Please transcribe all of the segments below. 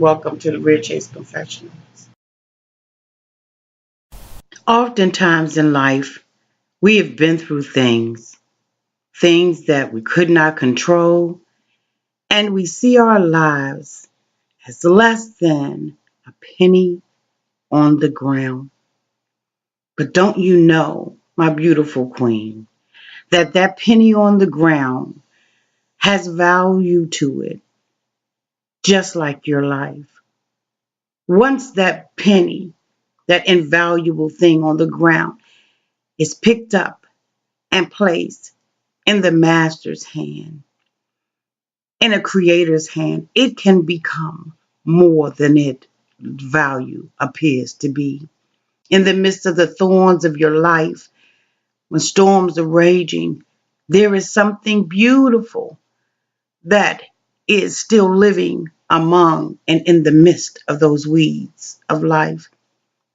Welcome to the Red Chaise Confessions. Oftentimes in life, we have been through things that we could not control, and we see our lives as less than a penny on the ground. But don't you know, my beautiful queen, that that penny on the ground has value to it, just like your life. Once that penny, that invaluable thing on the ground, is picked up and placed in the master's hand, in a creator's hand, it can become more than its value appears to be. In the midst of the thorns of your life, when storms are raging, there is something beautiful that is still living among and in the midst of those weeds of life.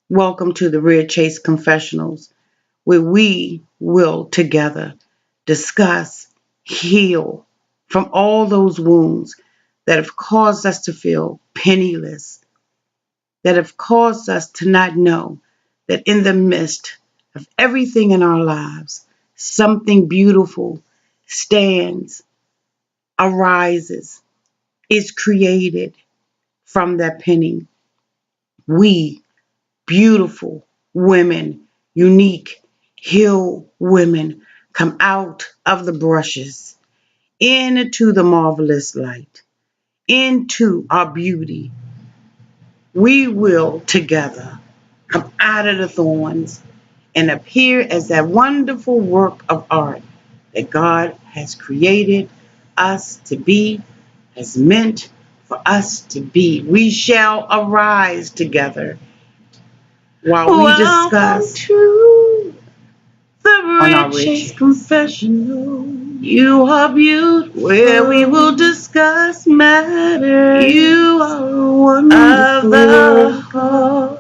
Welcome to the Red Chaise Confessionals, where we will together discuss, heal from all those wounds that have caused us to feel penniless, that have caused us to not know that in the midst of everything in our lives, something beautiful stands, arises, is created from that penny. We, beautiful women, unique, healed women, come out of the brushes into the marvelous light, into our beauty. We will together come out of the thorns and appear as that wonderful work of art that God has created us to be, has meant for us to be. We shall arise together while we Welcome discuss to the on our Red Red Chaise Chaise. Confessional. You are beautiful, where we will discuss matters. You are wonderful of the heart.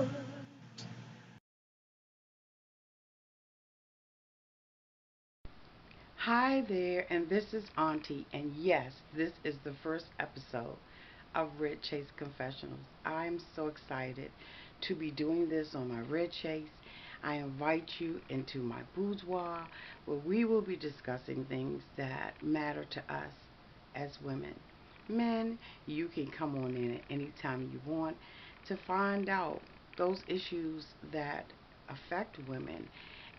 Hi there, and this is Auntie, and yes, this is the first episode of Red Chaise Confessionals. I'm so excited to be doing this on my Red Chaise. I invite you into my boudoir where we will be discussing things that matter to us as women. Men, you can come on in at any time you want to find out those issues that affect women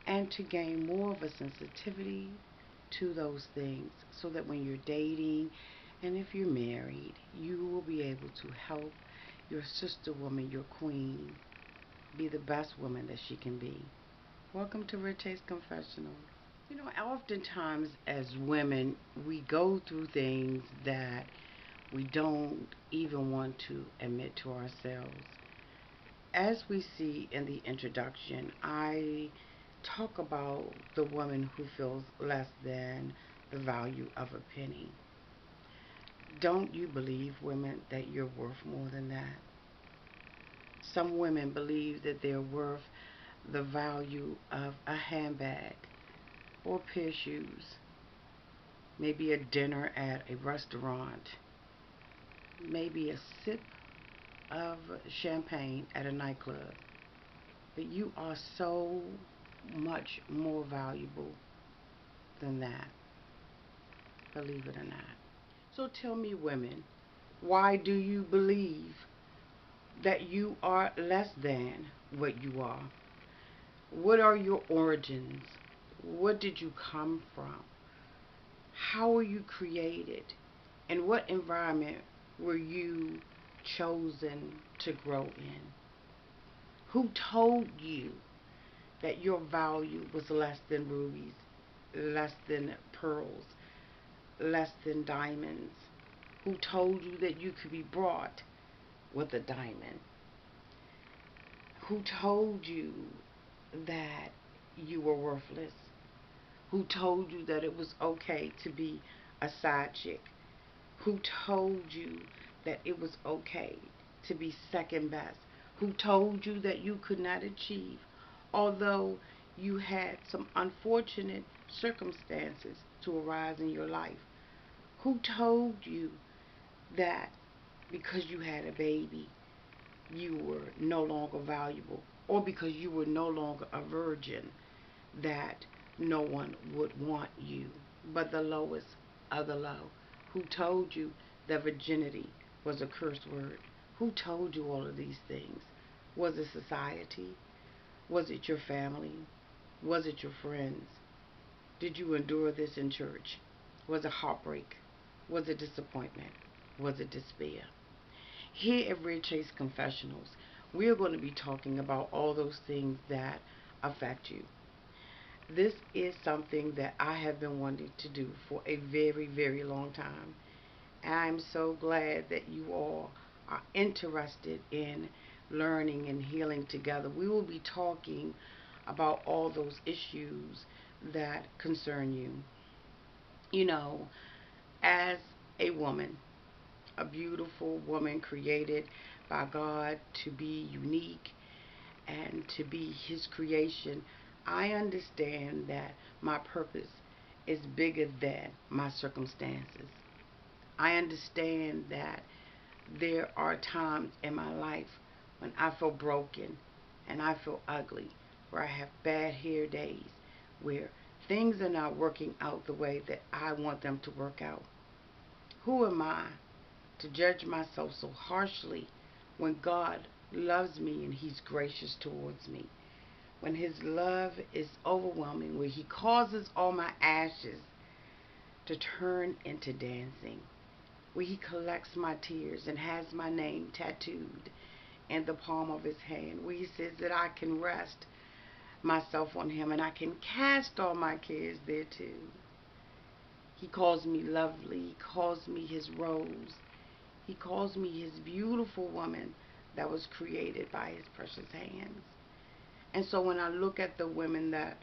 and to gain more of a sensitivity to those things so that when you're dating and if you're married, you will be able to help your sister woman, your queen, be the best woman that she can be. Welcome to Red Chaise Confessional. You know, oftentimes as women, we go through things that we don't even want to admit to ourselves. As we see in the introduction, I talk about the woman who feels less than the value of a penny. Don't you believe, women, that you're worth more than that? Some women believe that they're worth the value of a handbag or a pair of shoes, maybe a dinner at a restaurant, maybe a sip of champagne at a nightclub. But you are so much more valuable than that, believe it or not. So tell me, women, why do you believe that you are less than what you are? What are your origins? What did you come from? How were you created? In what environment were you chosen to grow in? Who told you that your value was less than rubies, less than pearls, less than diamonds? Who told you that you could be bought with a diamond? Who told you that you were worthless? Who told you that it was okay to be a side chick? Who told you that it was okay to be second best? Who told you that you could not achieve, although you had some unfortunate circumstances to arise in your life? Who told you that because you had a baby, you were no longer valuable, or because you were no longer a virgin, that no one would want you. But the lowest of the low, who told you that virginity was a curse word? Who told you all of these things? Was it society? Was it your family? Was it your friends? Did you endure this in church? Was it heartbreak? Was it disappointment? Was it despair? Here at Red Chaise Confessionals, we are going to be talking about all those things that affect you. This is something that I have been wanting to do for a very, very long time. And I'm so glad that you all are interested in learning and healing together. We will be talking about all those issues that concern you. You know, as a woman, a beautiful woman created by God to be unique and to be His creation, I understand that my purpose is bigger than my circumstances. I understand that there are times in my life when I feel broken and I feel ugly, where I have bad hair days, where things are not working out the way that I want them to work out. Who am I to judge myself so harshly when God loves me and He's gracious towards me? When His love is overwhelming, where He causes all my ashes to turn into dancing, where He collects my tears and has my name tattooed in the palm of His hand, where He says that I can rest myself on Him and I can cast all my cares there too. He calls me lovely, He calls me His rose, He calls me His beautiful woman that was created by His precious hands. And so when I look at the women that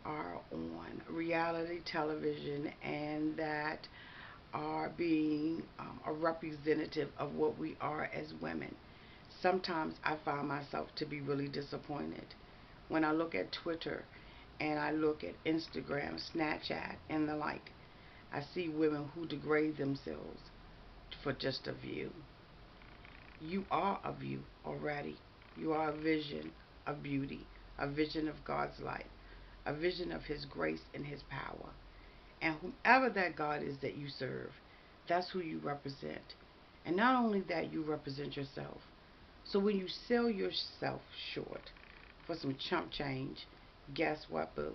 are on reality television and that are being a representative of what we are as women, sometimes I find myself to be really disappointed. When I look at Twitter and I look at Instagram, Snapchat, and the like, I see women who degrade themselves for just a view. You are a view already. You are a vision of beauty, a vision of God's light, a vision of His grace and His power. And whomever that God is that you serve, that's who you represent. And not only that, you represent yourself. So when you sell yourself short for some chump change, guess what, boo?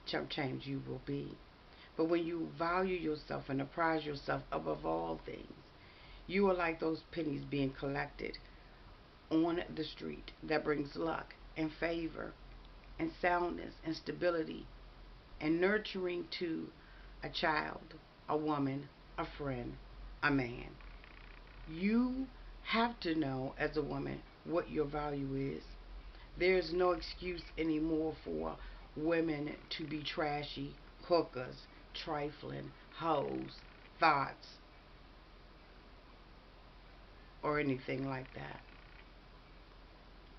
Chump change you will be. But when you value yourself and prize yourself above all things, you are like those pennies being collected on the street that brings luck and favor and soundness and stability and nurturing to a child, a woman, a friend, a man. You have to know as a woman what your value is. There's no excuse anymore for women to be trashy, hookers, trifling, hoes, thoughts, or anything like that.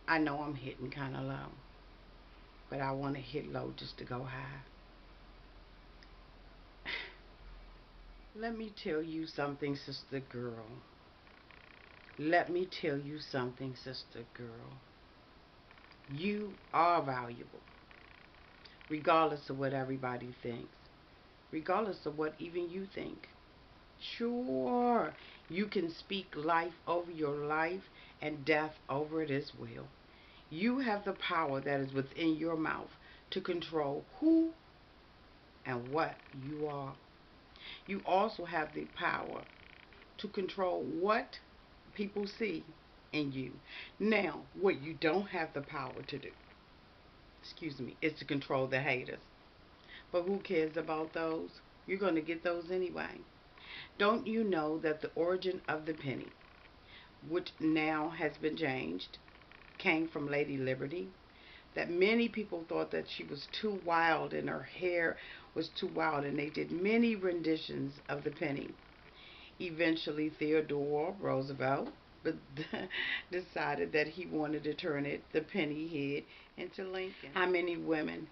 I know I'm hitting kind of low, but I want to hit low just to go high. Let me tell you something, sister girl. Let me tell you something, sister girl. You are valuable, regardless of what everybody thinks, regardless of what even you think. Sure, you can speak life over your life and death over it as well. You have the power that is within your mouth to control who and what you are. You also have the power to control what people see in you. Now, what you don't have the power to do, is to control the haters. But who cares about those? You're going to get those anyway. Don't you know that the origin of the penny, which now has been changed, came from Lady Liberty? That many people thought that she was too wild and her hair was too wild, and they did many renditions of the penny. Eventually, Theodore Roosevelt decided that he wanted to turn the penny head into Lincoln. How many women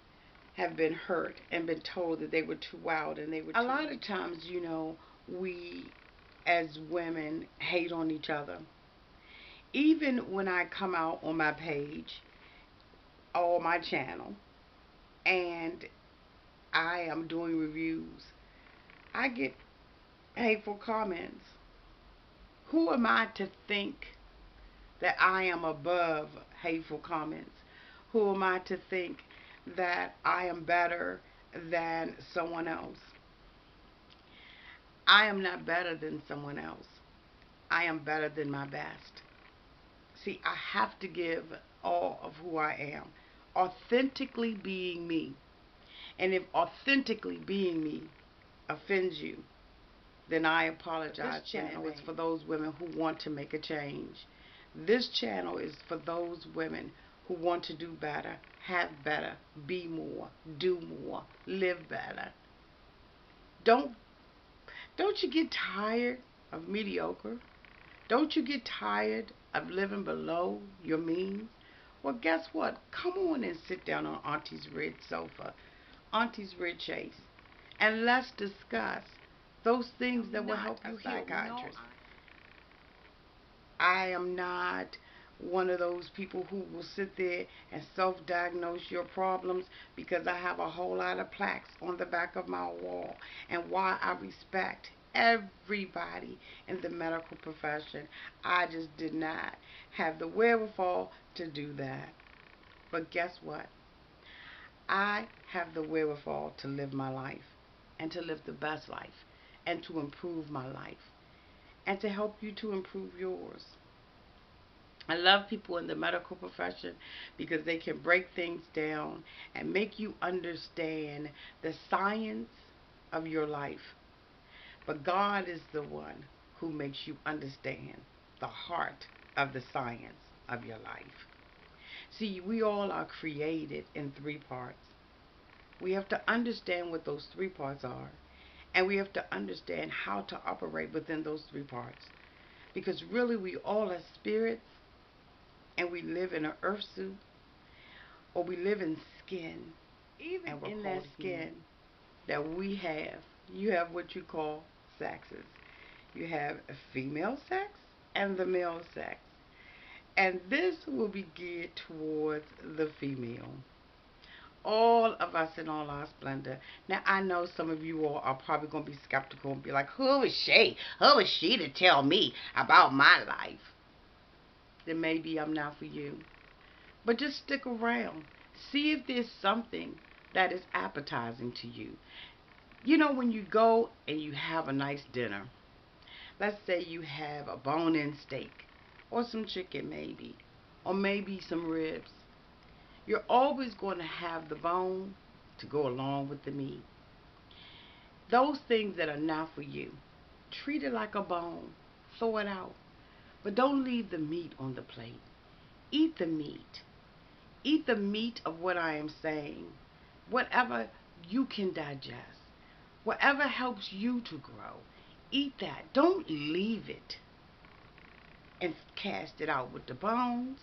have been hurt and been told that they were too wild and they were too... A lot of times, we as women hate on each other. Even when I come out on my page or my channel and I am doing reviews, I get hateful comments. Who am I to think that I am above hateful comments? Who am I to think that I am better than someone else? I am not better than someone else. I am better than my best. See, I have to give all of who I am, authentically being me. And if authentically being me offends you, then I apologize. This channel is for those women who want to make a change. This channel is for those women who want to do better, have better, be more, do more, live better. Don't don't you get tired of mediocre? Don't you get tired of living below your means? Well, guess what? Come on and sit down on Auntie's red sofa, Auntie's Red Chaise, and let's discuss those things that will help you heal. Psychiatrist. I am not one of those people who will sit there and self-diagnose your problems, because I have a whole lot of plaques on the back of my wall. And while I respect everybody in the medical profession, I just did not have the wherewithal to do that. But guess what? I have the wherewithal to live my life, and to live the best life, and to improve my life, and to help you to improve yours. I love people in the medical profession because they can break things down and make you understand the science of your life. But God is the one who makes you understand the heart of the science of your life. See, we all are created in three parts. We have to understand what those three parts are, and we have to understand how to operate within those three parts. Because really, we all are spirits, and we live in an earth suit, or we live in skin. Even and in that skin that we have, you have what you call sexes. You have a female sex and the male sex. And this will be geared towards the female. All of us in all our splendor. Now, I know some of you all are probably going to be skeptical and be like, who is she? Who is she to tell me about my life? Then maybe I'm not for you. But just stick around. See if there's something that is appetizing to you. You know, when you go and you have a nice dinner, let's say you have a bone-in steak, or some chicken maybe, or maybe some ribs. You're always going to have the bone to go along with the meat. Those things that are not for you, treat it like a bone. Throw it out. But don't leave the meat on the plate. Eat the meat. Eat the meat of what I am saying. Whatever you can digest. Whatever helps you to grow. Eat that. Don't leave it and cast it out with the bones.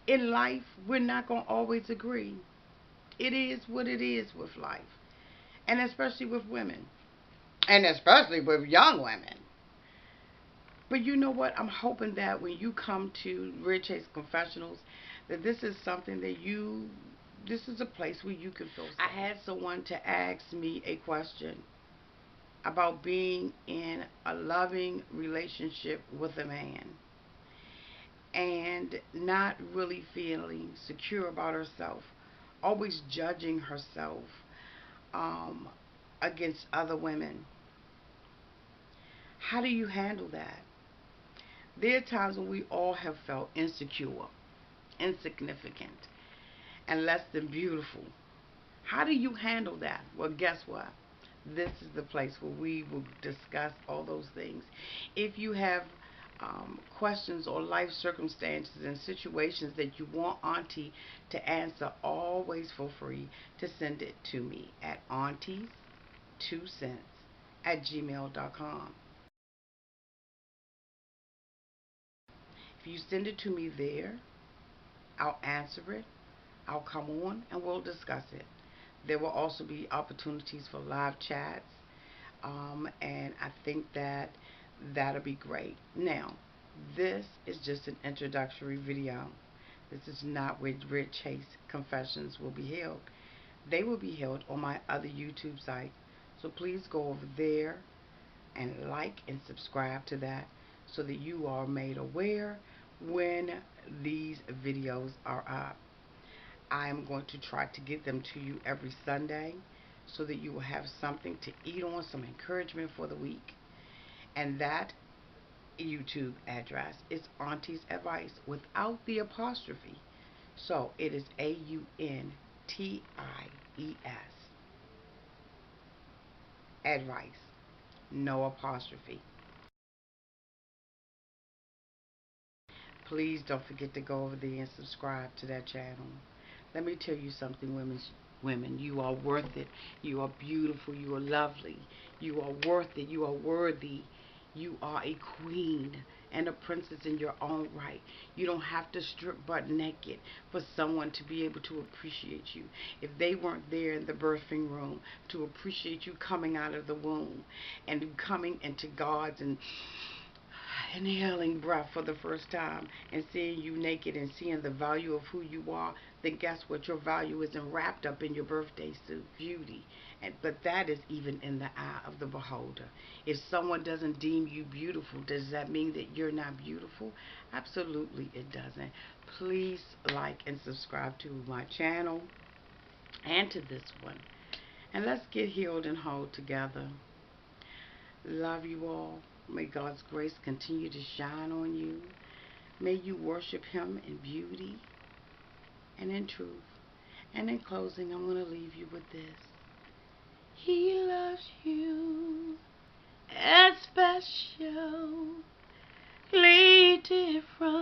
In life, we're not going to always agree. It is what it is with life. And especially with women. And especially with young women. But you know what? I'm hoping that when you come to Red Chaise Confessionals, that this is something that this is a place where you can feel safe. I had someone to ask me a question about being in a loving relationship with a man and not really feeling secure about herself, always judging herself um, against other women. How do you handle that? There are times when we all have felt insecure, insignificant, and less than beautiful. How do you handle that? Well, guess what? This is the place where we will discuss all those things. If you have questions or life circumstances and situations that you want Auntie to answer, always feel free to send it to me at aunties2cents@gmail.com. If you send it to me there, I'll answer it. I'll come on and we'll discuss it. There will also be opportunities for live chats. And I think that that'll be great. Now, this is just an introductory video. This is not where Red Chaise Confessions will be held. They will be held on my other YouTube site. So please go over there and like and subscribe to that so that you are made aware when these videos are up. I am going to try to get them to you every Sunday so that you will have something to eat on, some encouragement for the week. And that YouTube address is Auntie's Advice without the apostrophe. So it is AUNTIES Advice, no apostrophe. Please don't forget to go over there and subscribe to that channel. Let me tell you something, women, you are worth it. You are beautiful. You are lovely. You are worth it. You are worthy. You are a queen and a princess in your own right. You don't have to strip butt naked for someone to be able to appreciate you. If they weren't there in the birthing room to appreciate you coming out of the womb and coming into God's and inhaling breath for the first time and seeing you naked and seeing the value of who you are, then guess what? Your value isn't wrapped up in your birthday suit. Beauty. But that is even in the eye of the beholder. If someone doesn't deem you beautiful, does that mean that you're not beautiful? Absolutely it doesn't. Please like and subscribe to my channel and to this one. And let's get healed and whole together. Love you all. May God's grace continue to shine on you. May you worship Him in beauty and in truth. And in closing, I'm going to leave you with this. He loves you especially different.